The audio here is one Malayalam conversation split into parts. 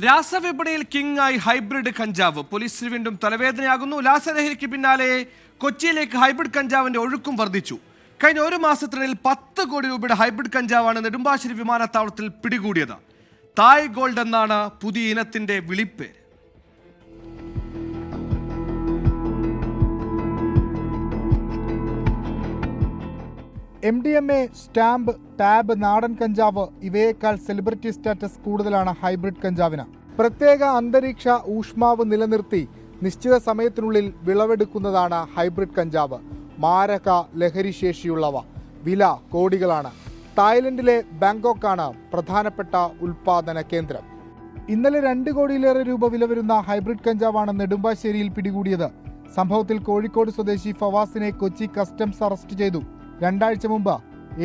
രാസവിപണിയിൽ കിങ്ങായി ഹൈബ്രിഡ് കഞ്ചാവ്. പോലീസിന് വീണ്ടും തലവേദനയാകുന്നു. രാസലഹരിക്ക് പിന്നാലെ കൊച്ചിയിലേക്ക് ഹൈബ്രിഡ് കഞ്ചാവിന്റെ ഒഴുക്കും വർദ്ധിച്ചു. കഴിഞ്ഞ ഒരു മാസത്തിനിടയിൽ 10 കോടി രൂപയുടെ ഹൈബ്രിഡ് കഞ്ചാവാണ് നെടുമ്പാശ്ശേരി വിമാനത്താവളത്തിൽ പിടികൂടിയത്. തായ് ഗോൾഡ് എന്നാണ് പുതിയ ഇനത്തിന്റെ വിളിപ്പേര്. MDMA, സ്റ്റാമ്പ്, ടാബ്, നാടൻ കഞ്ചാവ് ഇവയേക്കാൾ സെലിബ്രിറ്റി സ്റ്റാറ്റസ് കൂടുതലാണ് ഹൈബ്രിഡ് കഞ്ചാവിന്. പ്രത്യേക അന്തരീക്ഷ ഊഷ്മാവ് നിലനിർത്തി നിശ്ചിത സമയത്തിനുള്ളിൽ വിളവെടുക്കുന്നതാണ് ഹൈബ്രിഡ് കഞ്ചാവ്. മാരക ലഹരിശേഷിയുള്ളവ. വില കോടികളാണ്. തായ്ലൻഡിലെ ബാങ്കോക്കാണ് പ്രധാനപ്പെട്ട ഉൽപാദന കേന്ദ്രം. ഇന്നലെ 2 കോടിയിലേറെ രൂപ വില വരുന്ന ഹൈബ്രിഡ് കഞ്ചാവാണ് നെടുമ്പാശ്ശേരിയിൽ പിടികൂടിയത്. സംഭവത്തിൽ കോഴിക്കോട് സ്വദേശി ഫവാസിനെ കൊച്ചി കസ്റ്റംസ് അറസ്റ്റ് ചെയ്തു. 2 ആഴ്ച മുമ്പ്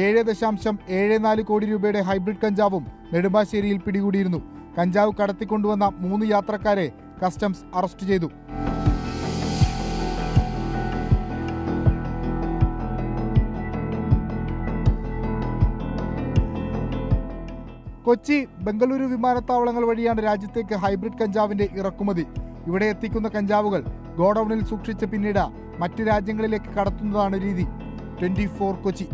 7.74 കോടി രൂപയുടെ ഹൈബ്രിഡ് കഞ്ചാവും നെടുമ്പാശ്ശേരിയിൽ പിടികൂടിയിരുന്നു. കഞ്ചാവ് കടത്തിക്കൊണ്ടുവന്ന 3 യാത്രക്കാരെ കസ്റ്റംസ് അറസ്റ്റ് ചെയ്തു. കൊച്ചി, ബംഗളൂരു വിമാനത്താവളങ്ങൾ വഴിയാണ് രാജ്യത്തേക്ക് ഹൈബ്രിഡ് കഞ്ചാവിന്റെ ഇറക്കുമതി. ഇവിടെ എത്തിക്കുന്ന കഞ്ചാവുകൾ ഗോഡൌണിൽ സൂക്ഷിച്ച് പിന്നീട് മറ്റ് രാജ്യങ്ങളിലേക്ക് കടത്തുന്നതാണ് രീതി. 24 കൊച്ചി.